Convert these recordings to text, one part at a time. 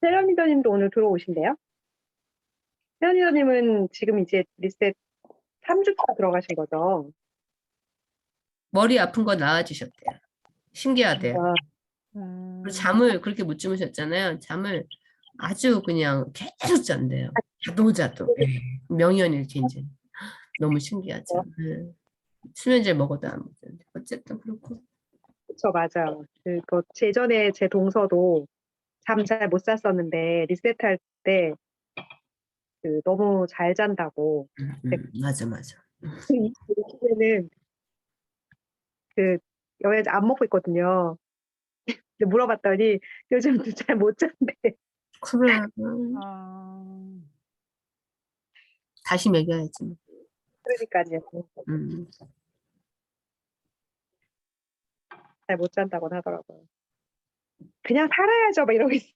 세연 리더님도 오늘 들어오신대요? 세연 리더님은 지금 이제 리셋 3주차 들어가신 거죠? 머리 아픈 거 나아지셨대요. 신기하대요. 아, 그리고 잠을 그렇게 못 주무셨잖아요. 잠을 아주 그냥 계속 잔대요. 자도. 명현일지 이제. 너무 신기하죠. 네. 수면제 먹어도 안 먹는데. 어쨌든 그렇고. 그쵸, 맞아요. 그 예전에 제 동서도 잠 잘 못 잤었는데 리셋할 때 너무 잘 잔다고. 맞아. 이 요즘에는 여행 안 먹고 있거든요. 근데 물어봤더니 요즘도 잘 못 잔대. 그래. 아, 다시 먹여야지. 그러니까요. 잘 못 잔다고 하더라고요. 그냥 살아야죠, 막 이러고 있어.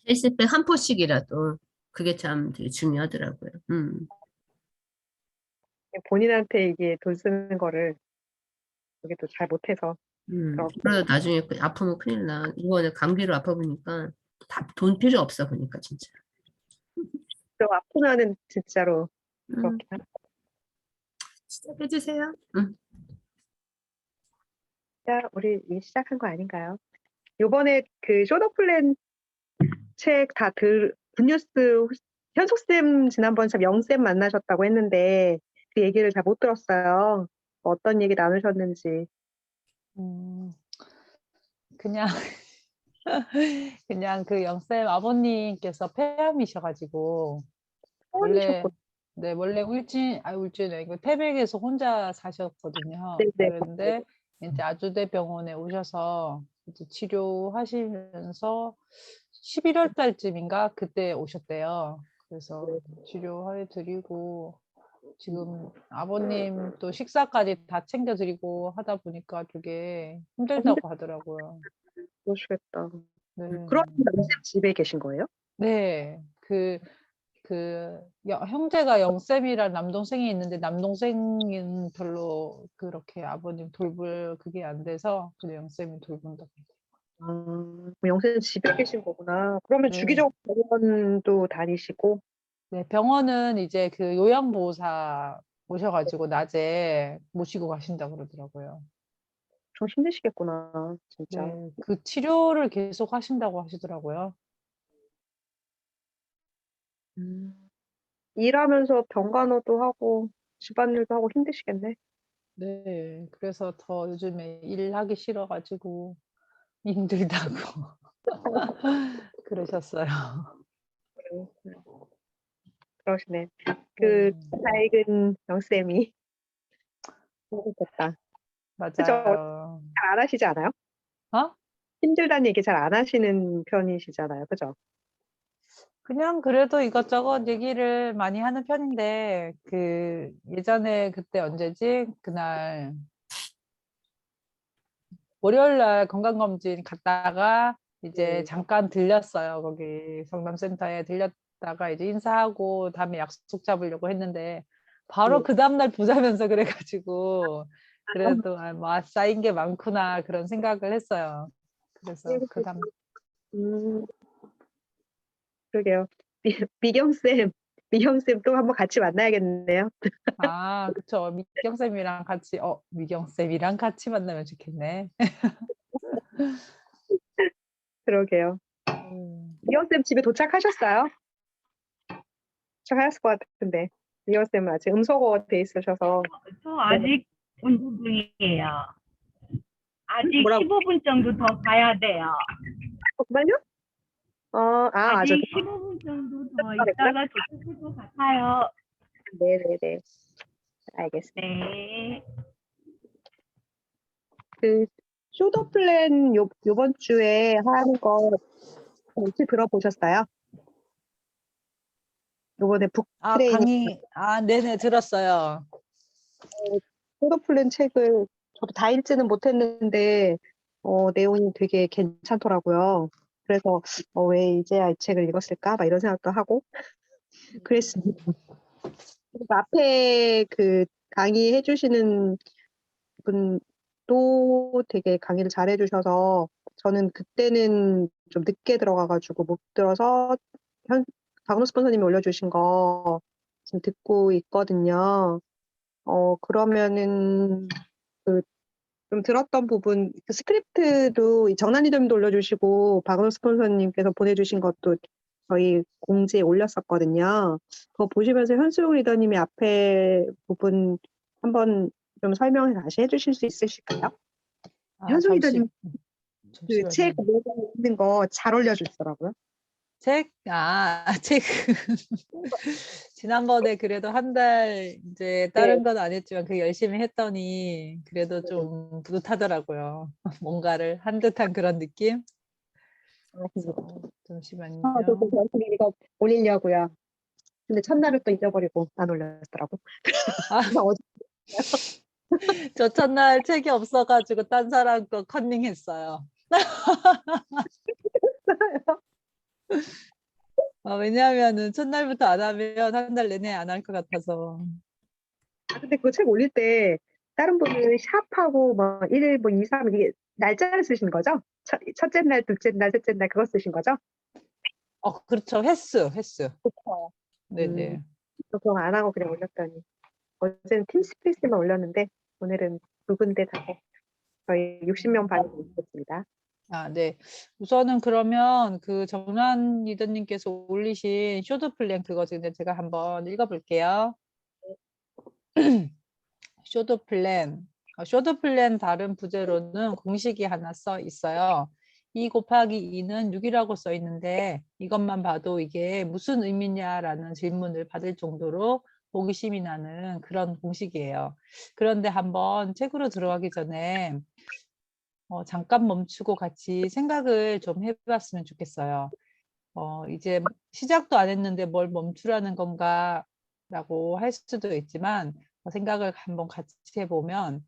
헬스백 한 포씩이라도 그게 참 되게 중요하더라고요. 본인한테 이게 돈 쓰는 거를 이게 또 잘 못해서. 그러다 나중에 아프면 큰일 나. 이번에 감기로 아파 보니까 돈 필요 없어 보니까 진짜. 좀 아프면은 진짜로 음, 그렇긴 하죠. 시작해주세요. 자, 우리 이제 시작한 거 아닌가요? 요번에 쇼더 플랜 책 다 굿뉴스 현숙쌤 지난번 참 영쌤 만나셨다고 했는데 그 얘기를 잘 못 들었어요. 어떤 얘기 나누셨는지. 그냥 그냥 그 영쌤 아버님께서 폐암이셔가지고 원래 울진에 아니고 태백에서 혼자 사셨거든요. 네네. 그런데 이제 아주대 병원에 오셔서 이제 치료하시면서 11월 달쯤인가 그때 오셨대요. 그래서 치료해 드리고 지금 아버님 또 식사까지 다 챙겨드리고 하다 보니까 되게 힘들다고 하더라고요. 그러시겠다. 네. 그럼 영쌤 집에 계신 거예요? 네. 형제가 영쌤이랑 남동생이 있는데 남동생은 별로 그렇게 아버님 돌볼 그게 안 돼서 그냥 영쌤이 돌본다고. 영쌤 집에 계신 거구나. 그러면 네. 주기적으로 병원도 다니시고. 네, 병원은 이제 그 요양보호사 오셔가지고 낮에 모시고 가신다고 그러더라고요. 좀 힘드시겠구나, 진짜. 네, 그 치료를 계속 하신다고 하시더라고요. 일하면서 병간호도 하고 집안일도 하고 힘드시겠네. 네, 그래서 더 요즘에 일하기 싫어가지고 힘들다고 그러셨어요. 그러시네. 네, 밝은 영쌤이 힘드셨다. 그죠? 맞아요. 잘 안 하시지 않아요? 어? 힘들다는 얘기 잘 안 하시는 편이시잖아요. 그죠? 그냥 그래도 이것저것 얘기를 많이 하는 편인데, 예전에 그때 언제지? 그날, 월요일 날 건강검진 갔다가 이제 잠깐 들렸어요. 거기 성남센터에 들렸다가 이제 인사하고 다음에 약속 잡으려고 했는데, 바로 그 다음날 보자면서 그래가지고, 그래도 쌓인 게 많구나 그런 생각을 했어요. 그래서 그 다음, 음, 그러게요. 미경쌤 또 한번 같이 만나야겠네요. 그쵸. 미경쌤이랑 같이 만나면 좋겠네. 그러게요. 미경쌤 집에 도착하셨어요? 도착하셨을 것 같은데. 미경쌤은 아직 음소거 돼 있으셔서. 저 아직 운동 중이에요. 아직 뭐라고? 15분 정도 더 가야 돼요. 정말요? 아직 아직 15분 정도 더 있다가 도착할 것 같아요. 네네네. 알겠습니다. 네. 쇼더 플랜 요번 주에 하는 거 혹시 들어보셨어요? 요번에 북트레이닝 강의, 네네, 들었어요. 쇼더 플랜 책을 저도 다 읽지는 못했는데 내용이 되게 괜찮더라고요. 그래서 왜 이제야 이 책을 읽었을까? 막 이런 생각도 하고 그랬습니다. 그리고 앞에 강의해 주시는 분도 되게 강의를 잘해 주셔서 저는 그때는 좀 늦게 들어가가지고 못 들어서 박노 스폰서님이 올려주신 거 지금 듣고 있거든요. 그러면은 그 좀 들었던 부분, 그 스크립트도 정난 리더님도 올려주시고 박은호 스폰서님께서 보내주신 것도 저희 공지에 올렸었거든요. 그거 보시면서 현수용 리더님이 앞에 부분 한번 좀 설명을 다시 해주실 수 있으실까요? 현수용 리더님 그 책 잠시만요. 있는 거 잘 올려주시더라고요. 책? 책. 지난번에 그래도 한 달 이제 다른 건 안 했지만 그 열심히 했더니 그래도 좀 뿌듯하더라고요. 뭔가를 한 듯한 그런 느낌? 그래서 잠시만요. 저도 열심히 이거 올리려고요. 근데 첫날을 또 잊어버리고 안 올렸더라고. 아. 그래서 어제 저 첫날 책이 없어가지고 딴 사람 거 컨닝했어요. 왜냐하면은 첫날부터 안 하면 한 달 내내 안 할 것 같아서. 근데 그 책 올릴 때 다른 분은 샵하고 뭐 1, 뭐 2, 3 이게 날짜를 쓰신 거죠? 첫째 날, 둘째 날, 셋째 날 그거 쓰신 거죠? 그렇죠. 횟수. 그렇죠. 네네. 저 그거 안 하고 그냥 올렸더니 어제는 팀 스페이스만 올렸는데 오늘은 두 군데 다 저희 60명 반이 있었습니다. 네. 우선은 그러면 그 정란 리더님께서 올리신 쇼트 플랜 그거 지금 제가 한번 읽어볼게요. 쇼트 플랜. 쇼트 플랜 다른 부제로는 공식이 하나 써 있어요. 2 곱하기 2는 6이라고 써 있는데 이것만 봐도 이게 무슨 의미냐라는 질문을 받을 정도로 호기심이 나는 그런 공식이에요. 그런데 한번 책으로 들어가기 전에 잠깐 멈추고 같이 생각을 좀 해봤으면 좋겠어요. 이제 시작도 안 했는데 뭘 멈추라는 건가 라고 할 수도 있지만 생각을 한번 같이 해보면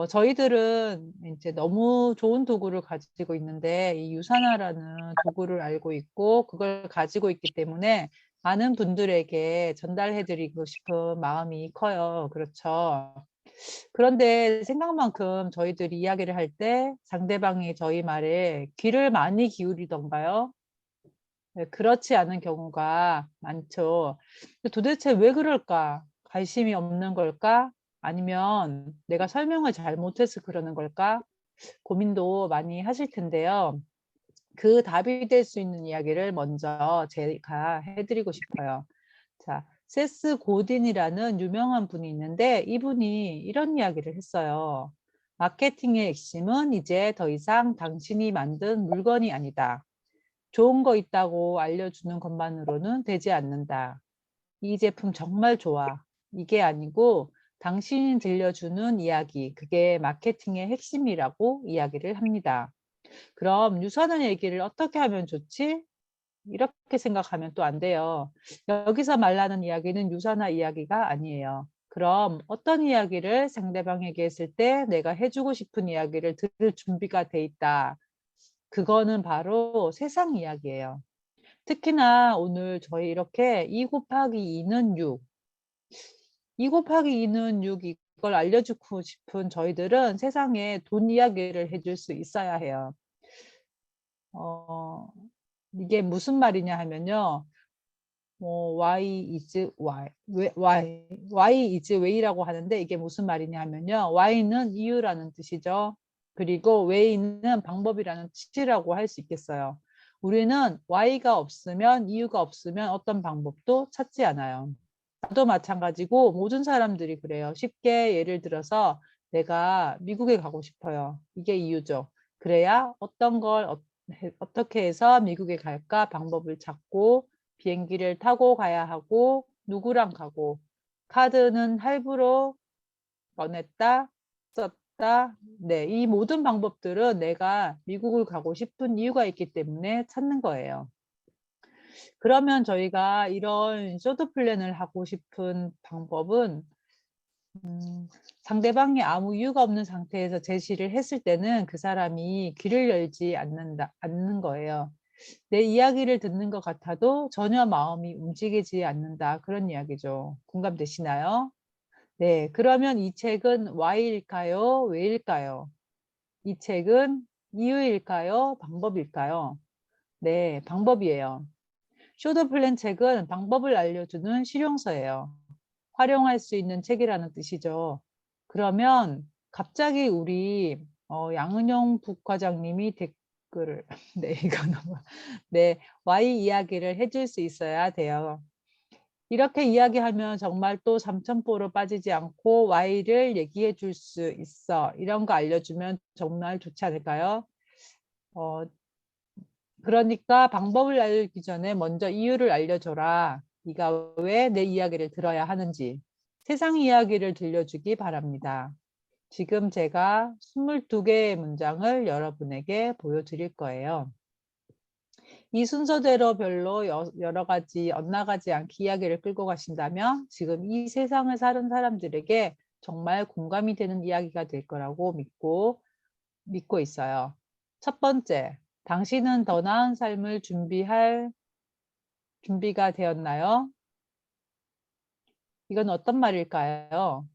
저희들은 이제 너무 좋은 도구를 가지고 있는데 이 유산화라는 도구를 알고 있고 그걸 가지고 있기 때문에 많은 분들에게 전달해드리고 싶은 마음이 커요. 그렇죠. 그런데 생각만큼 저희들이 이야기를 할 때 상대방이 저희 말에 귀를 많이 기울이던가요? 네, 그렇지 않은 경우가 많죠. 도대체 왜 그럴까? 관심이 없는 걸까? 아니면 내가 설명을 잘못해서 그러는 걸까? 고민도 많이 하실 텐데요. 그 답이 될 수 있는 이야기를 먼저 제가 해드리고 싶어요. 자, 세스 고딘이라는 유명한 분이 있는데 이분이 이런 이야기를 했어요. 마케팅의 핵심은 이제 더 이상 당신이 만든 물건이 아니다. 좋은 거 있다고 알려주는 것만으로는 되지 않는다. 이 제품 정말 좋아. 이게 아니고 당신이 들려주는 이야기, 그게 마케팅의 핵심이라고 이야기를 합니다. 그럼 유사한 얘기를 어떻게 하면 좋지? 이렇게 생각하면 또 안 돼요. 여기서 말하는 이야기는 유사나 이야기가 아니에요. 그럼 어떤 이야기를 상대방에게 했을 때 내가 해주고 싶은 이야기를 들을 준비가 돼 있다. 그거는 바로 세상 이야기예요. 특히나 오늘 저희 이렇게 2 곱하기 2는 6, 2 곱하기 2는 6 이걸 알려주고 싶은 저희들은 세상에 돈 이야기를 해줄 수 있어야 해요. 이게 무슨 말이냐 하면요. y is y, y is way라고 하는데 이게 무슨 말이냐 하면요. y는 이유라는 뜻이죠. 그리고 way는 방법이라는 뜻이라고 할 수 있겠어요. 우리는 y가 없으면 이유가 없으면 어떤 방법도 찾지 않아요. 나도 마찬가지고 모든 사람들이 그래요. 쉽게 예를 들어서 내가 미국에 가고 싶어요. 이게 이유죠. 그래야 어떤 걸 어떻게 해서 미국에 갈까 방법을 찾고 비행기를 타고 가야 하고 누구랑 가고 카드는 할부로 꺼냈다 썼다. 네, 이 모든 방법들은 내가 미국을 가고 싶은 이유가 있기 때문에 찾는 거예요. 그러면 저희가 이런 쇼트 플랜을 하고 싶은 방법은 상대방이 아무 이유가 없는 상태에서 제시를 했을 때는 그 사람이 귀를 열지 않는 거예요. 내 이야기를 듣는 것 같아도 전혀 마음이 움직이지 않는다. 그런 이야기죠. 공감되시나요? 네, 그러면 이 책은 why일까요? 왜일까요? 이 책은 이유일까요? 방법일까요? 네, 방법이에요. 쇼더 플랜 책은 방법을 알려주는 실용서예요. 활용할 수 있는 책이라는 뜻이죠. 그러면 갑자기 우리 양은영 북과장님이 댓글을 네, 이거 너무 네, Y 이야기를 해줄 수 있어야 돼요. 이렇게 이야기하면 정말 또 삼천포로 빠지지 않고 Y를 얘기해 줄 수 있어. 이런 거 알려주면 정말 좋지 않을까요? 어, 그러니까 방법을 알기 전에 먼저 이유를 알려줘라. 네가 왜 내 이야기를 들어야 하는지. 세상 이야기를 들려주기 바랍니다. 지금 제가 22개의 문장을 여러분에게 보여드릴 거예요. 이 순서대로 별로 여러 가지 엇나가지 않게 이야기를 끌고 가신다면 지금 이 세상을 사는 사람들에게 정말 공감이 되는 이야기가 될 거라고 믿고 있어요. 첫 번째, 당신은 더 나은 삶을 준비가 되었나요? 이건 어떤 말일까요?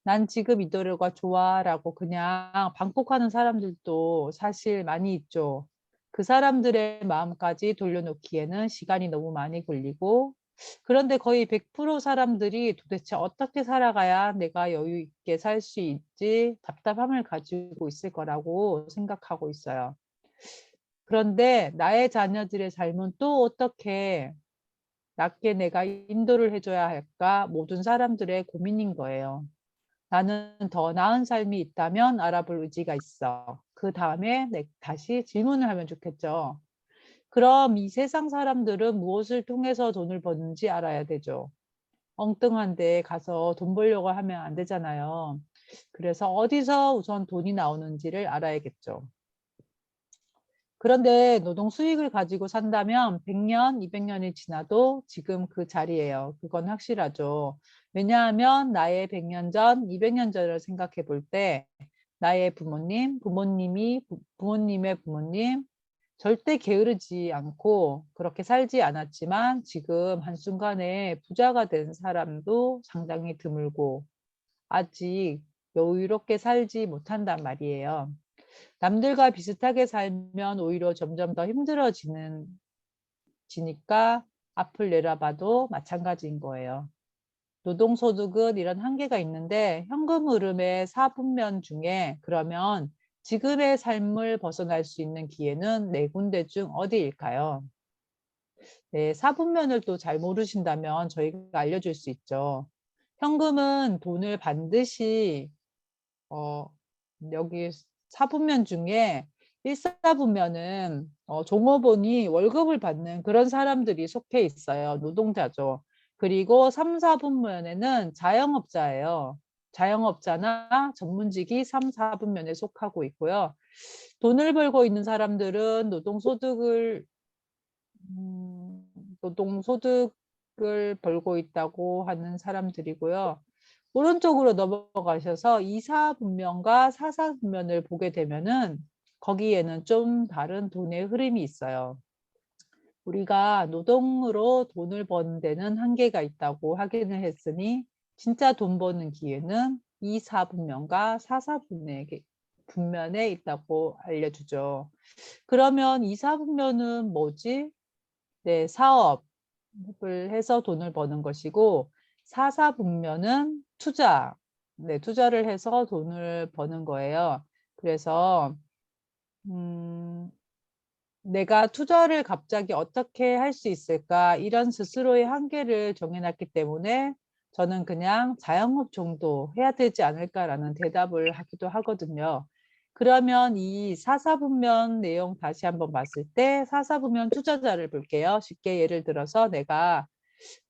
난 지금 이대로가 좋아 라고 그냥 방콕하는 사람들도 사실 많이 있죠. 그 사람들의 마음까지 돌려놓기에는 시간이 너무 많이 걸리고 그런데 거의 100% 사람들이 도대체 어떻게 살아가야 내가 여유 있게 살 수 있지 답답함을 가지고 있을 거라고 생각하고 있어요. 그런데 나의 자녀들의 삶은 또 어떻게 낫게 내가 인도를 해줘야 할까 모든 사람들의 고민인 거예요. 나는 더 나은 삶이 있다면 알아볼 의지가 있어. 그 다음에 다시 질문을 하면 좋겠죠. 그럼 이 세상 사람들은 무엇을 통해서 돈을 버는지 알아야 되죠. 엉뚱한 데 가서 돈 벌려고 하면 안 되잖아요. 그래서 어디서 우선 돈이 나오는지를 알아야겠죠. 그런데 노동 수익을 가지고 산다면 100년, 200년이 지나도 지금 그 자리예요. 그건 확실하죠. 왜냐하면 나의 100년 전, 200년 전을 생각해 볼 때 나의 부모님, 부모님의 부모님 절대 게으르지 않고 그렇게 살지 않았지만 지금 한순간에 부자가 된 사람도 상당히 드물고 아직 여유롭게 살지 못한단 말이에요. 남들과 비슷하게 살면 오히려 점점 더 지니까 앞을 내려봐도 마찬가지인 거예요. 노동소득은 이런 한계가 있는데 현금 흐름의 4분면 중에 그러면 지금의 삶을 벗어날 수 있는 기회는 4군데 중 어디일까요? 네, 4분면을 또 잘 모르신다면 저희가 알려줄 수 있죠. 현금은 돈을 반드시 여기 4분면 중에 1,4분면은 종업원이 월급을 받는 그런 사람들이 속해 있어요. 노동자죠. 그리고 3, 4분면에는 자영업자예요. 자영업자나 전문직이 3, 4분면에 속하고 있고요. 돈을 벌고 있는 사람들은 노동소득을 벌고 있다고 하는 사람들이고요. 오른쪽으로 넘어가셔서 2, 4분면과 4, 4분면을 보게 되면은 거기에는 좀 다른 돈의 흐름이 있어요. 우리가 노동으로 돈을 버는 데는 한계가 있다고 확인을 했으니 진짜 돈 버는 기회는 2, 4분면과 4, 4분면에 있다고 알려주죠. 그러면 2, 4분면은 뭐지? 네, 사업을 해서 돈을 버는 것이고 4, 4분면은 투자, 네, 투자를 해서 돈을 버는 거예요. 그래서 내가 투자를 갑자기 어떻게 할 수 있을까 이런 스스로의 한계를 정해놨기 때문에 저는 그냥 자영업 정도 해야 되지 않을까라는 대답을 하기도 하거든요. 그러면 이 4, 4분면 내용 다시 한번 봤을 때 4, 4분면 투자자를 볼게요. 쉽게 예를 들어서 내가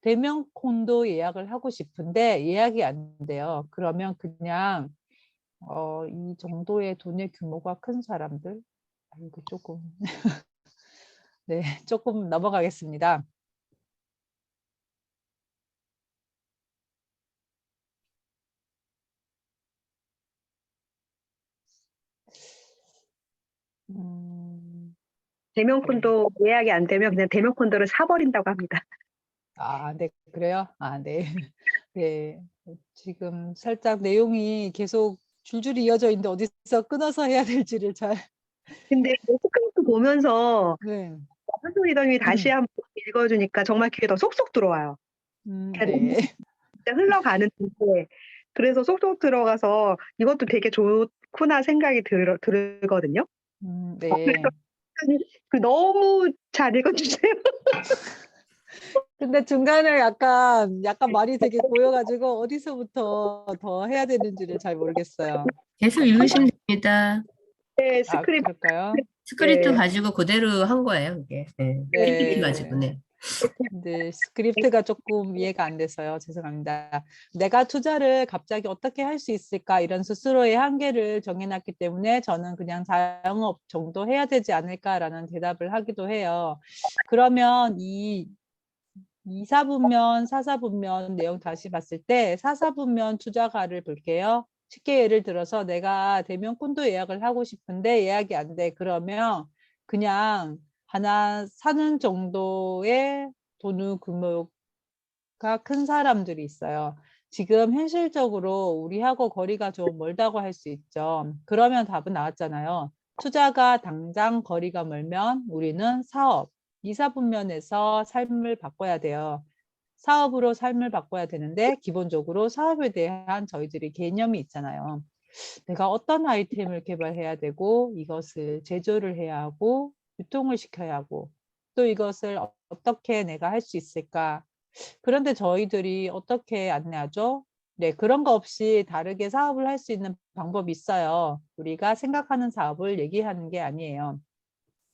대면 콘도 예약을 하고 싶은데 예약이 안 돼요. 그러면 그냥 이 정도의 돈의 규모가 큰 사람들 이거 조금 네, 조금 넘어가겠습니다. 대면 콘도 예약이 안 되면 그냥 대면 콘도를 사버린다고 합니다. 네, 그래요? 네. 네. 지금 살짝 내용이 계속 줄줄이 이어져 있는데 어디서 끊어서 해야 될지를 잘 근데 그 스크립트 보면서 네. 한솔 이더님이 다시 한번 읽어주니까 정말 귀에 더 쏙쏙 들어와요. 네. 진짜 흘러가는데 그래서 쏙쏙 들어가서 이것도 되게 좋구나 생각이 들거든요. 네. 그 너무 잘 읽어주세요. 근데 중간에 약간 말이 되게 고여가지고 어디서부터 더 해야 되는지를 잘 모르겠어요. 계속 읽으시면 됩니다. 네, 아, 스크립트. 그럴까요? 스크립트 네. 가지고 그대로 한 거예요, 그게. 네. PPT 네. 가지고, 네. 근데 스크립트가 조금 이해가 안 돼서요. 죄송합니다. 내가 투자를 갑자기 어떻게 할 수 있을까 이런 스스로의 한계를 정해놨기 때문에 저는 그냥 자영업 정도 해야 되지 않을까라는 대답을 하기도 해요. 그러면 이 2사분면, 4사분면 내용 다시 봤을 때 4사분면 투자가를 볼게요. 쉽게 예를 들어서 내가 대면 콘도 예약을 하고 싶은데 예약이 안 돼. 그러면 그냥 하나 사는 정도의 돈의 규모가 큰 사람들이 있어요. 지금 현실적으로 우리하고 거리가 좀 멀다고 할 수 있죠. 그러면 답은 나왔잖아요. 투자가 당장 거리가 멀면 우리는 사업, 이사분면에서 삶을 바꿔야 돼요. 사업으로 삶을 바꿔야 되는데 기본적으로 사업에 대한 저희들이 개념이 있잖아요. 내가 어떤 아이템을 개발해야 되고 이것을 제조를 해야 하고 유통을 시켜야 하고 또 이것을 어떻게 내가 할 수 있을까? 그런데 저희들이 어떻게 안내하죠? 네, 그런 거 없이 다르게 사업을 할 수 있는 방법이 있어요. 우리가 생각하는 사업을 얘기하는 게 아니에요.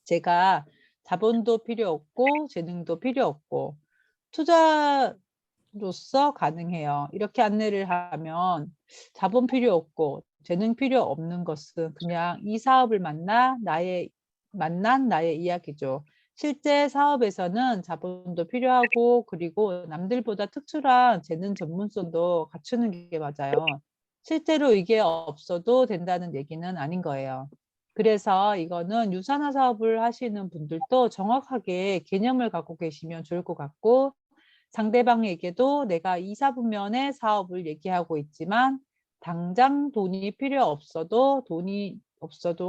제가 자본도 필요 없고 재능도 필요 없고 투자로서 가능해요. 이렇게 안내를 하면 자본 필요 없고 재능 필요 없는 것은 그냥 이 사업을 만난 나의 이야기죠. 실제 사업에서는 자본도 필요하고 그리고 남들보다 특출한 재능 전문성도 갖추는 게 맞아요. 실제로 이게 없어도 된다는 얘기는 아닌 거예요. 그래서 이거는 유산화 사업을 하시는 분들도 정확하게 개념을 갖고 계시면 좋을 것 같고 상대방에게도 내가 이사분면의 사업을 얘기하고 있지만 당장 돈이 필요 없어도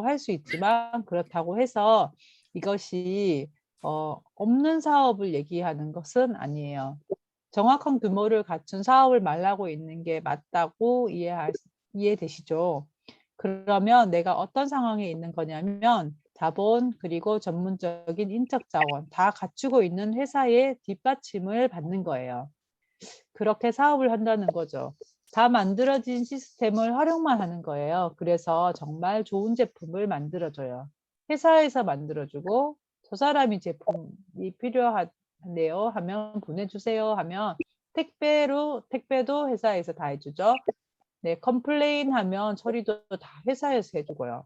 할 수 있지만 그렇다고 해서 이것이 없는 사업을 얘기하는 것은 아니에요. 정확한 규모를 갖춘 사업을 말하고 있는 게 맞다고 이해되시죠? 그러면 내가 어떤 상황에 있는 거냐면 자본 그리고 전문적인 인적 자원 다 갖추고 있는 회사의 뒷받침을 받는 거예요. 그렇게 사업을 한다는 거죠. 다 만들어진 시스템을 활용만 하는 거예요. 그래서 정말 좋은 제품을 만들어줘요. 회사에서 만들어주고 저 사람이 제품이 필요하네요 하면 보내주세요 하면 택배도 회사에서 다 해주죠. 네, 컴플레인 하면 처리도 다 회사에서 해주고요.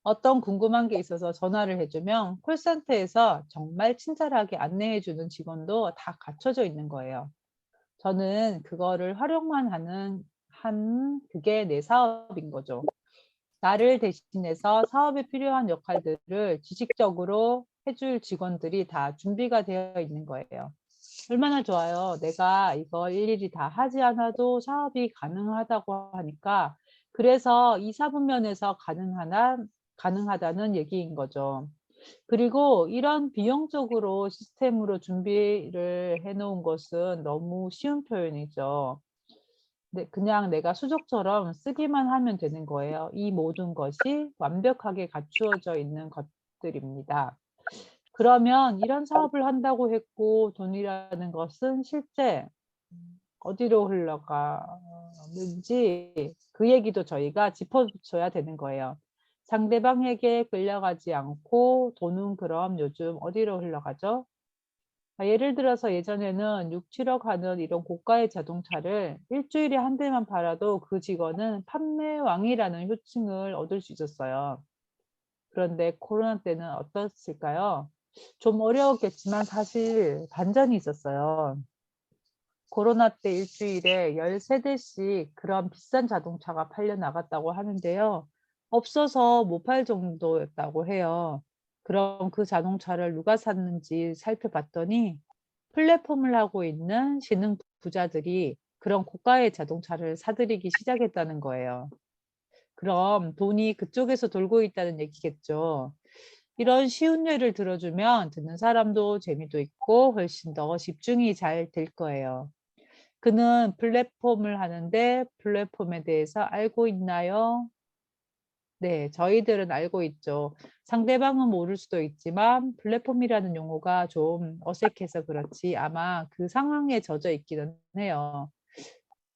어떤 궁금한 게 있어서 전화를 해주면 콜센터에서 정말 친절하게 안내해주는 직원도 다 갖춰져 있는 거예요. 저는 그거를 활용만 그게 내 사업인 거죠. 나를 대신해서 사업에 필요한 역할들을 지식적으로 해줄 직원들이 다 준비가 되어 있는 거예요. 얼마나 좋아요. 내가 이거 일일이 다 하지 않아도 사업이 가능하다고 하니까 그래서 이사분면에서 가능하다는 얘기인 거죠. 그리고 이런 비용적으로 시스템으로 준비를 해놓은 것은 너무 쉬운 표현이죠. 네, 그냥 내가 수족처럼 쓰기만 하면 되는 거예요. 이 모든 것이 완벽하게 갖추어져 있는 것들입니다. 그러면 이런 사업을 한다고 했고 돈이라는 것은 실제 어디로 흘러가는지 그 얘기도 저희가 짚어줘야 되는 거예요. 상대방에게 끌려가지 않고 돈은 그럼 요즘 어디로 흘러가죠? 예를 들어서 예전에는 6, 7억 하는 이런 고가의 자동차를 일주일에 한 대만 팔아도 그 직원은 판매왕이라는 호칭을 얻을 수 있었어요. 그런데 코로나 때는 어떻을까요? 좀 어려웠겠지만 사실 반전이 있었어요. 코로나 때 일주일에 13대씩 그런 비싼 자동차가 팔려 나갔다고 하는데요. 없어서 못 팔 정도였다고 해요. 그럼 그 자동차를 누가 샀는지 살펴봤더니 플랫폼을 하고 있는 신흥 부자들이 그런 고가의 자동차를 사들이기 시작했다는 거예요. 그럼 돈이 그쪽에서 돌고 있다는 얘기겠죠. 이런 쉬운 예를 들어주면 듣는 사람도 재미도 있고 훨씬 더 집중이 잘 될 거예요. 그는 플랫폼을 하는데 플랫폼에 대해서 알고 있나요? 네, 저희들은 알고 있죠. 상대방은 모를 수도 있지만 플랫폼이라는 용어가 좀 어색해서 그렇지 아마 그 상황에 젖어 있기는 해요.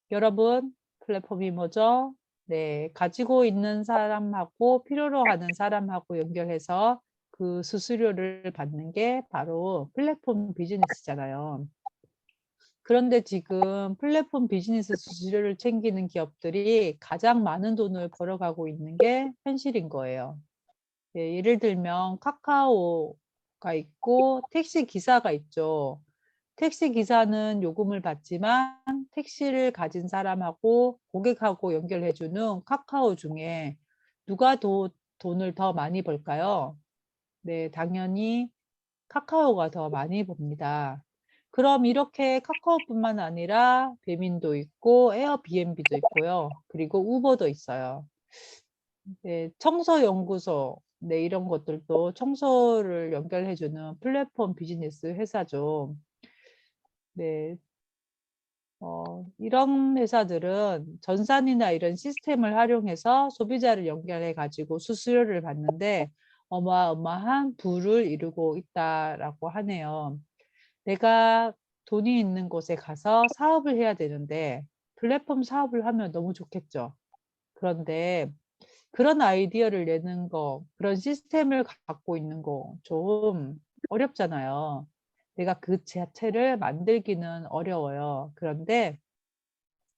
여러분, 플랫폼이 뭐죠? 네, 가지고 있는 사람하고 필요로 하는 사람하고 연결해서 그 수수료를 받는 게 바로 플랫폼 비즈니스잖아요. 그런데 지금 플랫폼 비즈니스 수수료를 챙기는 기업들이 가장 많은 돈을 벌어가고 있는 게 현실인 거예요. 예, 예를 들면 카카오가 있고 택시 기사가 있죠. 택시 기사는 요금을 받지만 택시를 가진 사람하고 고객하고 연결해주는 카카오 중에 누가 돈을 더 많이 벌까요? 네, 당연히 카카오가 더 많이 봅니다. 그럼 이렇게 카카오뿐만 아니라 배민도 있고 에어비앤비도 있고요. 그리고 우버도 있어요. 네, 청소연구소, 네, 이런 것들도 청소를 연결해주는 플랫폼 비즈니스 회사죠. 네, 이런 회사들은 전산이나 이런 시스템을 활용해서 소비자를 연결해 가지고 수수료를 받는데 어마어마한 부를 이루고 있다라고 하네요. 내가 돈이 있는 곳에 가서 사업을 해야 되는데 플랫폼 사업을 하면 너무 좋겠죠. 그런데 그런 아이디어를 내는 거, 그런 시스템을 갖고 있는 거 좀 어렵잖아요. 내가 그 자체를 만들기는 어려워요. 그런데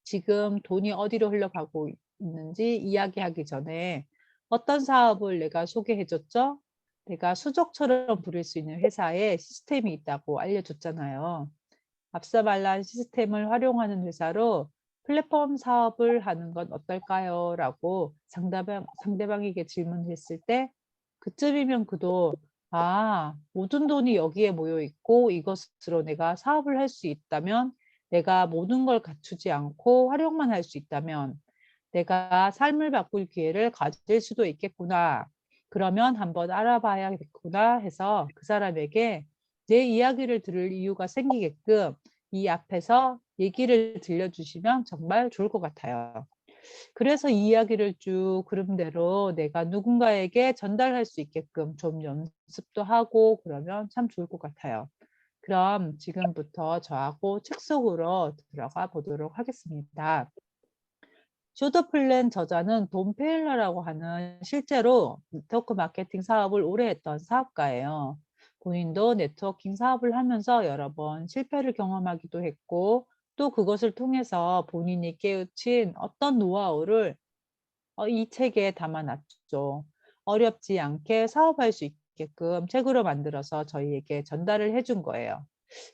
지금 돈이 어디로 흘러가고 있는지 이야기하기 전에 어떤 사업을 내가 소개해줬죠? 내가 수족처럼 부릴 수 있는 회사에 시스템이 있다고 알려줬잖아요. 앞서 말한 시스템을 활용하는 회사로 플랫폼 사업을 하는 건 어떨까요? 라고 상대방에게 질문했을 때 그쯤이면 그도 모든 돈이 여기에 모여 있고 이것으로 내가 사업을 할 수 있다면 내가 모든 걸 갖추지 않고 활용만 할 수 있다면 내가 삶을 바꿀 기회를 가질 수도 있겠구나. 그러면 한번 알아봐야겠구나 해서 그 사람에게 내 이야기를 들을 이유가 생기게끔 이 앞에서 얘기를 들려주시면 정말 좋을 것 같아요. 그래서 이 이야기를 쭉 그림대로 내가 누군가에게 전달할 수 있게끔 좀 연습도 하고 그러면 참 좋을 것 같아요. 그럼 지금부터 저하고 책 속으로 들어가 보도록 하겠습니다. 쇼더 플랜 저자는 돈 페일러라고 하는 실제로 네트워크 마케팅 사업을 오래 했던 사업가예요. 본인도 네트워킹 사업을 하면서 여러 번 실패를 경험하기도 했고 또 그것을 통해서 본인이 깨우친 어떤 노하우를 이 책에 담아놨죠. 어렵지 않게 사업할 수 있게끔 책으로 만들어서 저희에게 전달을 해준 거예요.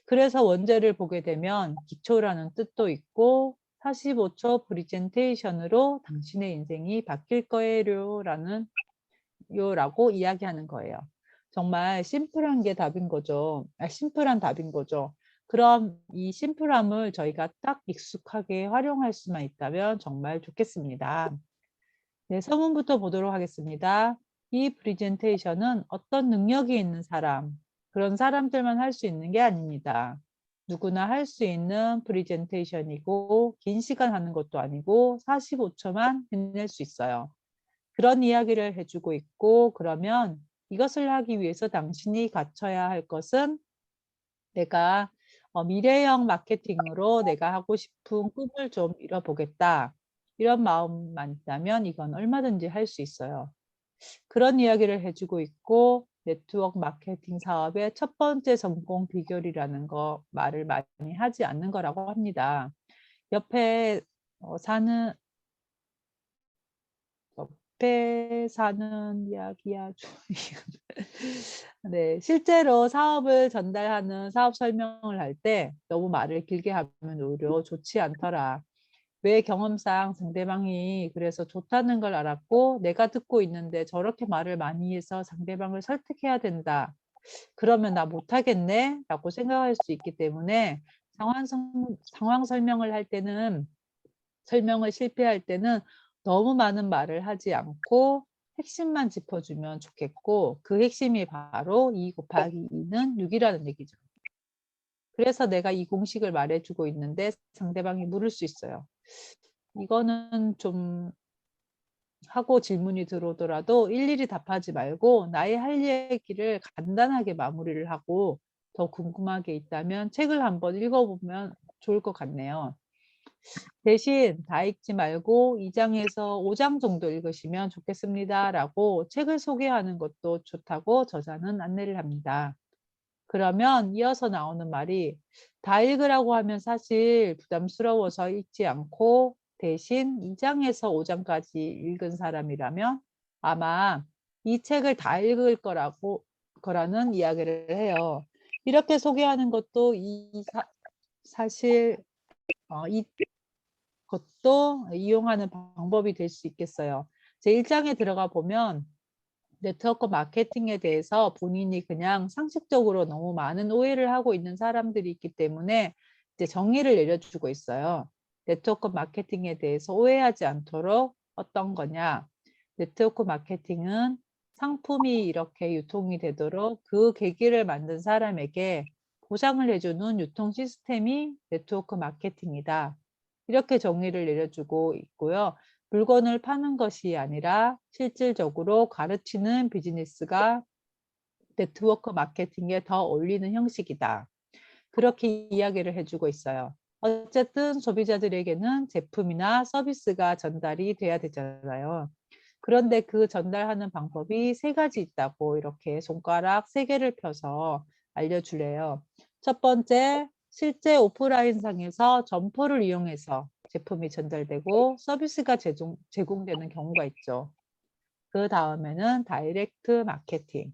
그래서 원제를 보게 되면 기초라는 뜻도 있고 45초 프리젠테이션으로 당신의 인생이 바뀔 거예요라는 요라고 이야기하는 거예요. 정말 심플한 게 답인 거죠. 심플한 답인 거죠. 그럼 이 심플함을 저희가 딱 익숙하게 활용할 수만 있다면 정말 좋겠습니다. 네, 서문부터 보도록 하겠습니다. 이 프리젠테이션은 어떤 능력이 있는 사람, 그런 사람들만 할 수 있는 게 아닙니다. 누구나 할 수 있는 프리젠테이션이고 긴 시간 하는 것도 아니고 45초만 해낼 수 있어요. 그런 이야기를 해주고 있고 그러면 이것을 하기 위해서 당신이 갖춰야 할 것은 내가 미래형 마케팅으로 내가 하고 싶은 꿈을 좀 이뤄보겠다. 이런 마음만 있다면 이건 얼마든지 할 수 있어요. 그런 이야기를 해주고 있고 네트워크 마케팅 사업의 첫 번째 성공 비결이라는 거 말을 많이 하지 않는 거라고 합니다. 옆에 사는 옆에 사는 이야기야. 네, 실제로 사업을 전달하는 사업 설명을 할 때 너무 말을 길게 하면 오히려 좋지 않더라. 왜 경험상 상대방이 그래서 좋다는 걸 알았고 내가 듣고 있는데 저렇게 말을 많이 해서 상대방을 설득해야 된다. 그러면 나 못하겠네? 라고 생각할 수 있기 때문에 상황 설명을 할 때는 설명을 실패할 때는 너무 많은 말을 하지 않고 핵심만 짚어주면 좋겠고 그 핵심이 바로 2 곱하기 2는 6이라는 얘기죠. 그래서 내가 이 공식을 말해주고 있는데 상대방이 물을 수 있어요. 이거는 좀 하고 질문이 들어오더라도 일일이 답하지 말고 나의 할 얘기를 간단하게 마무리를 하고 더 궁금한 게 있다면 책을 한번 읽어보면 좋을 것 같네요. 대신 다 읽지 말고 2장에서 5장 정도 읽으시면 좋겠습니다. 라고 책을 소개하는 것도 좋다고 저자는 안내를 합니다. 그러면 이어서 나오는 말이 다 읽으라고 하면 사실 부담스러워서 읽지 않고 대신 2장에서 5장까지 읽은 사람이라면 아마 이 책을 다 읽을 거라는 이야기를 해요. 이렇게 소개하는 것도 사실 이것도 이용하는 방법이 될 수 있겠어요. 제 1장에 들어가 보면 네트워크 마케팅에 대해서 본인이 그냥 상식적으로 너무 많은 오해를 하고 있는 사람들이 있기 때문에 이제 정의를 내려주고 있어요. 네트워크 마케팅에 대해서 오해하지 않도록 어떤 거냐. 네트워크 마케팅은 상품이 이렇게 유통이 되도록 그 계기를 만든 사람에게 보상을 해주는 유통 시스템이 네트워크 마케팅이다. 이렇게 정의를 내려주고 있고요. 물건을 파는 것이 아니라 실질적으로 가르치는 비즈니스가 네트워크 마케팅에 더 어울리는 형식이다. 그렇게 이야기를 해주고 있어요. 어쨌든 소비자들에게는 제품이나 서비스가 전달이 돼야 되잖아요. 그런데 그 전달하는 방법이 3가지 있다고 이렇게 손가락 3개를 펴서 알려주래요. 첫 번째, 실제 오프라인 상에서 점포를 이용해서 제품이 전달되고 서비스가 제공되는 경우가 있죠. 그 다음에는 다이렉트 마케팅.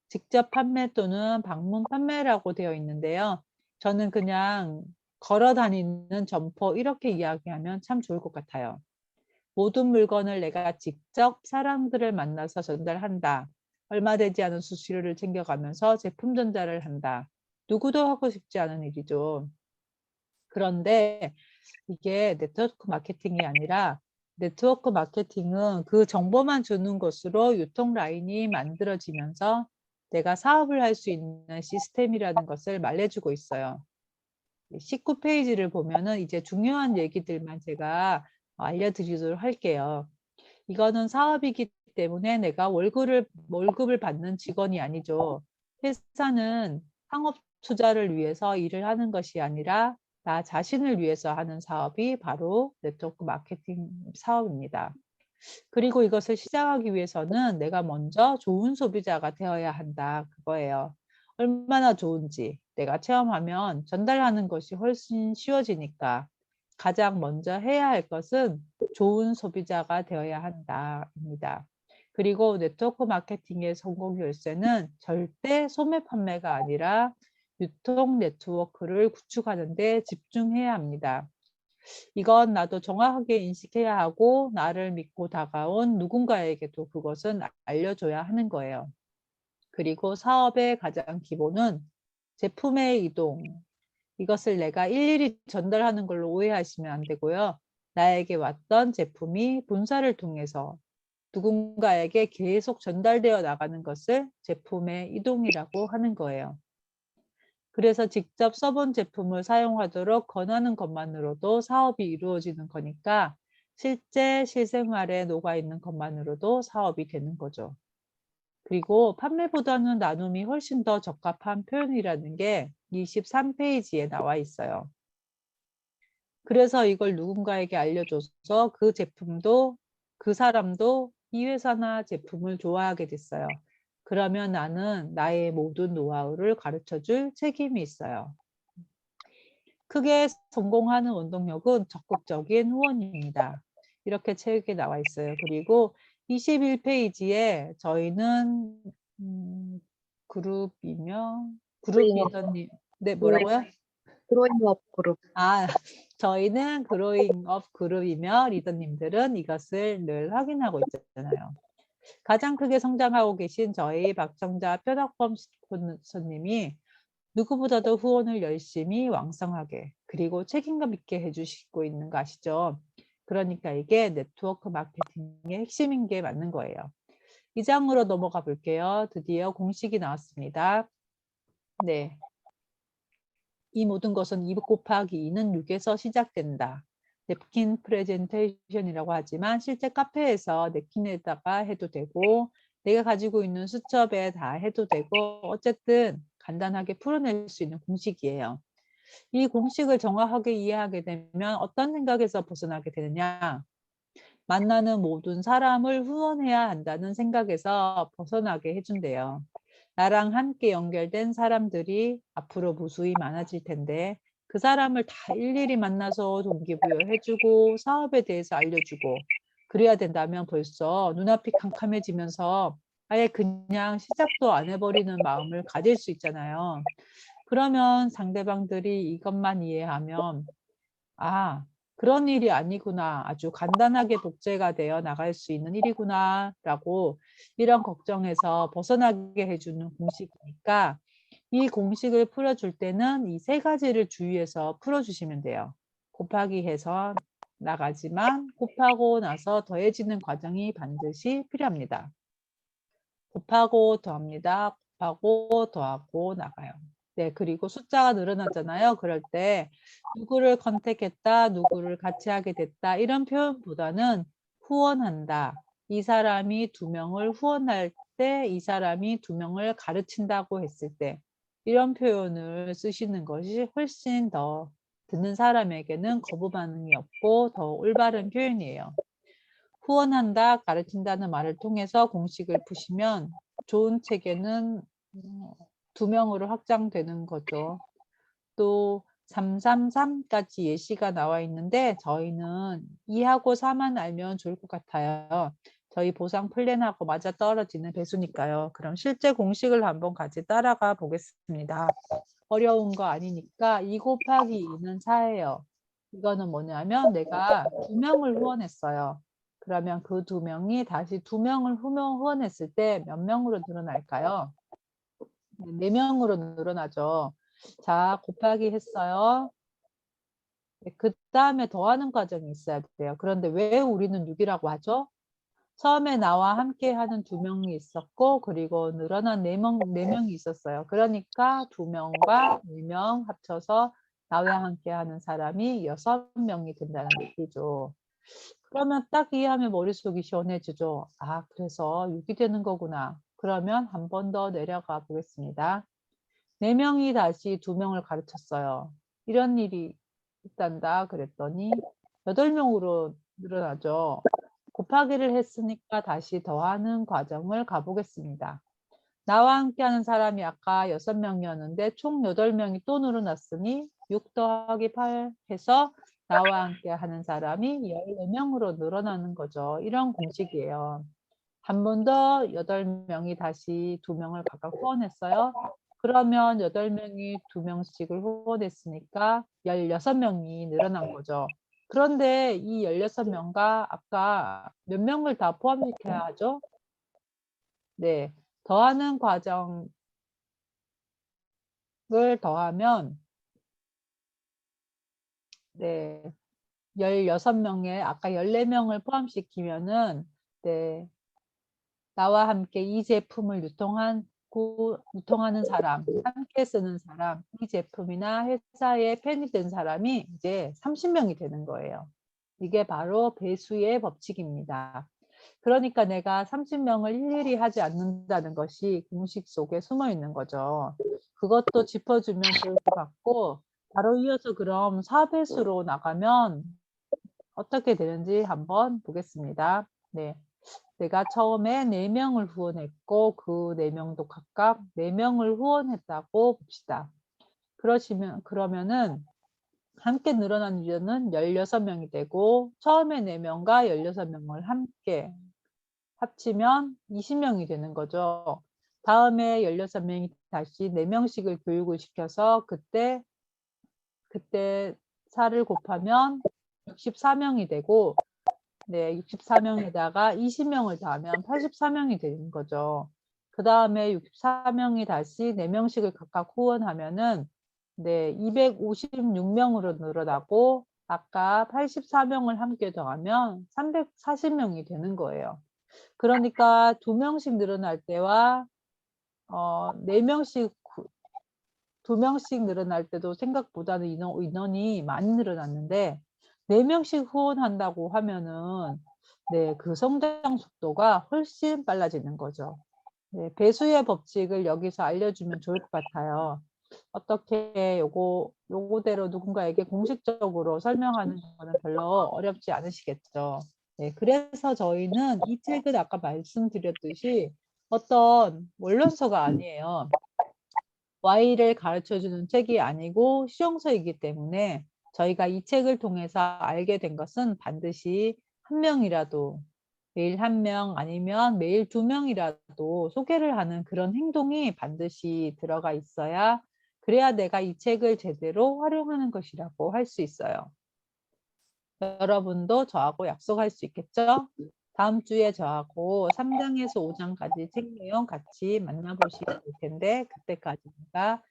직접 판매 또는 방문 판매라고 되어 있는데요. 저는 그냥 걸어 다니는 점포 이렇게 이야기하면 참 좋을 것 같아요. 모든 물건을 내가 직접 사람들을 만나서 전달한다. 얼마 되지 않은 수수료를 챙겨가면서 제품 전달을 한다. 누구도 하고 싶지 않은 일이죠. 그런데 이게 네트워크 마케팅이 아니라 네트워크 마케팅은 그 정보만 주는 것으로 유통 라인이 만들어지면서 내가 사업을 할 수 있는 시스템이라는 것을 말해주고 있어요. 19페이지를 보면은 이제 중요한 얘기들만 제가 알려드리도록 할게요. 이거는 사업이기 때문에 내가 월급을 받는 직원이 아니죠. 회사는 상업 투자를 위해서 일을 하는 것이 아니라 나 자신을 위해서 하는 사업이 바로 네트워크 마케팅 사업입니다. 그리고 이것을 시작하기 위해서는 내가 먼저 좋은 소비자가 되어야 한다. 그거예요. 얼마나 좋은지 내가 체험하면 전달하는 것이 훨씬 쉬워지니까 가장 먼저 해야 할 것은 좋은 소비자가 되어야 한다입니다. 그리고 네트워크 마케팅의 성공 열쇠는 절대 소매 판매가 아니라 유통 네트워크를 구축하는 데 집중해야 합니다. 이건 나도 정확하게 인식해야 하고 나를 믿고 다가온 누군가에게도 그것은 알려줘야 하는 거예요. 그리고 사업의 가장 기본은 제품의 이동. 이것을 내가 일일이 전달하는 걸로 오해하시면 안 되고요. 나에게 왔던 제품이 본사를 통해서 누군가에게 계속 전달되어 나가는 것을 제품의 이동이라고 하는 거예요. 그래서 직접 써본 제품을 사용하도록 권하는 것만으로도 사업이 이루어지는 거니까 실제 실생활에 녹아있는 것만으로도 사업이 되는 거죠. 그리고 판매보다는 나눔이 훨씬 더 적합한 표현이라는 게 23페이지에 나와 있어요. 그래서 이걸 누군가에게 알려줘서 그 제품도 그 사람도 이 회사나 제품을 좋아하게 됐어요. 그러면 나는 나의 모든 노하우를 가르쳐줄 책임이 있어요. 크게 성공하는 원동력은 적극적인 후원입니다. 이렇게 책에 나와 있어요. 그리고 21페이지에 저희는 그룹 리더님 네 뭐라고요? 그로잉업 그룹. 저희는 그로잉업 그룹이며 리더님들은 이것을 늘 확인하고 있잖아요. 가장 크게 성장하고 계신 저희 박정자 편학범 스폰서님이 누구보다도 후원을 열심히 왕성하게 그리고 책임감 있게 해주시고 있는 거 아시죠? 그러니까 이게 네트워크 마케팅의 핵심인 게 맞는 거예요. 2장으로 넘어가 볼게요. 드디어 공식이 나왔습니다. 네. 이 모든 것은 2 곱하기 2는 6에서 시작된다. 냅킨 프레젠테이션이라고 하지만 실제 카페에서 냅킨에다가 해도 되고 내가 가지고 있는 수첩에 다 해도 되고 어쨌든 간단하게 풀어낼 수 있는 공식이에요. 이 공식을 정확하게 이해하게 되면 어떤 생각에서 벗어나게 되느냐? 만나는 모든 사람을 후원해야 한다는 생각에서 벗어나게 해준대요. 나랑 함께 연결된 사람들이 앞으로 무수히 많아질 텐데 그 사람을 다 일일이 만나서 동기부여해주고 사업에 대해서 알려주고 그래야 된다면 벌써 눈앞이 캄캄해지면서 아예 그냥 시작도 안 해버리는 마음을 가질 수 있잖아요. 그러면 상대방들이 이것만 이해하면 아, 그런 일이 아니구나. 아주 간단하게 독재가 되어 나갈 수 있는 일이구나. 라고 이런 걱정에서 벗어나게 해주는 공식이니까 이 공식을 풀어줄 때는 이 3가지를 주의해서 풀어주시면 돼요. 곱하기 해서 나가지만 곱하고 나서 더해지는 과정이 반드시 필요합니다. 곱하고 더합니다. 곱하고 더하고 나가요. 네, 그리고 숫자가 늘어나잖아요. 그럴 때 누구를 컨택했다, 누구를 같이 하게 됐다 이런 표현보다는 후원한다. 이 사람이 2명을 후원할 때 이 사람이 2명을 가르친다고 했을 때 이런 표현을 쓰시는 것이 훨씬 더 듣는 사람에게는 거부 반응이 없고 더 올바른 표현이에요. 후원한다, 가르친다는 말을 통해서 공식을 푸시면 좋은 책에는 2명으로 확장되는 거죠. 또 333까지 예시가 나와 있는데 저희는 2하고 4만 알면 좋을 것 같아요. 저희 보상 플랜하고 맞아 떨어지는 배수니까요. 그럼 실제 공식을 한번 같이 따라가 보겠습니다. 어려운 거 아니니까 2 곱하기 2는 4예요. 이거는 뭐냐면 내가 2명을 후원했어요. 그러면 그 2명이 다시 2명을 후원했을 때 몇 명으로 늘어날까요? 4명으로 늘어나죠. 자, 곱하기 했어요. 그 다음에 더하는 과정이 있어야 돼요. 그런데 왜 우리는 6이라고 하죠? 처음에 나와 함께 하는 2명이 있었고, 그리고 늘어난 4명이 있었어요. 그러니까 2명과 4명 합쳐서 나와 함께 하는 사람이 6명이 된다는 얘기죠. 그러면 딱 이해하면 머릿속이 시원해지죠. 아, 그래서 6이 되는 거구나. 그러면 한 번 더 내려가 보겠습니다. 4명이 다시 2명을 가르쳤어요. 이런 일이 있단다 그랬더니 8명으로 늘어나죠. 곱하기를 했으니까 다시 더하는 과정을 가보겠습니다. 나와 함께하는 사람이 아까 6명이었는데 총 8명이 또 늘어났으니 6 더하기 8 해서 나와 함께하는 사람이 14명으로 늘어나는 거죠. 이런 공식이에요. 한 번 더 8명이 다시 2명을 각각 후원했어요. 그러면 8명이 2명씩을 후원했으니까 16명이 늘어난 거죠. 그런데 이 16명과 아까 몇 명을 다 포함시켜야 하죠? 네. 더하는 과정을 더하면 네. 16명에 아까 14명을 포함시키면은 네. 나와 함께 이 제품을 유통하는 사람, 함께 쓰는 사람, 이 제품이나 회사의 팬이 된 사람이 이제 30명이 되는 거예요. 이게 바로 배수의 법칙입니다. 그러니까 내가 30명을 일일이 하지 않는다는 것이 공식 속에 숨어 있는 거죠. 그것도 짚어주면 좋을 것 같고 바로 이어서 그럼 4배수로 나가면 어떻게 되는지 한번 보겠습니다. 네. 내가 처음에 4명을 후원했고 그 4명도 각각 4명을 후원했다고 봅시다. 그러면은 함께 늘어난 유저는 16명이 되고 처음에 4명과 16명을 함께 합치면 20명이 되는 거죠. 다음에 16명이 다시 4명씩을 교육을 시켜서 그때 4를 곱하면 64명이 되고 네, 64명에다가 20명을 더하면 84명이 되는 거죠. 그 다음에 64명이 다시 4명씩을 각각 후원하면은 네, 256명으로 늘어나고 아까 84명을 함께 더하면 340명이 되는 거예요. 그러니까 2명씩 늘어날 때와 4명씩 2명씩 늘어날 때도 생각보다는 인원이 많이 늘어났는데 4명씩 후원한다고 하면은 네, 그 성장 속도가 훨씬 빨라지는 거죠. 네, 배수의 법칙을 여기서 알려주면 좋을 것 같아요. 어떻게 요거대로 누군가에게 공식적으로 설명하는 거는 별로 어렵지 않으시겠죠. 네, 그래서 저희는 이 책은 아까 말씀드렸듯이 어떤 원론서가 아니에요. Y를 가르쳐주는 책이 아니고 수용서이기 때문에 저희가 이 책을 통해서 알게 된 것은 반드시 한 명이라도 매일 1명 아니면 매일 2명이라도 소개를 하는 그런 행동이 반드시 들어가 있어야 그래야 내가 이 책을 제대로 활용하는 것이라고 할 수 있어요. 여러분도 저하고 약속할 수 있겠죠? 다음 주에 저하고 3장에서 5장까지 책 내용 같이 만나보실 텐데 그때까지 제가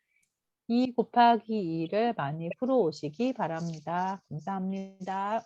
2 곱하기 2를 많이 풀어 오시기 바랍니다. 감사합니다.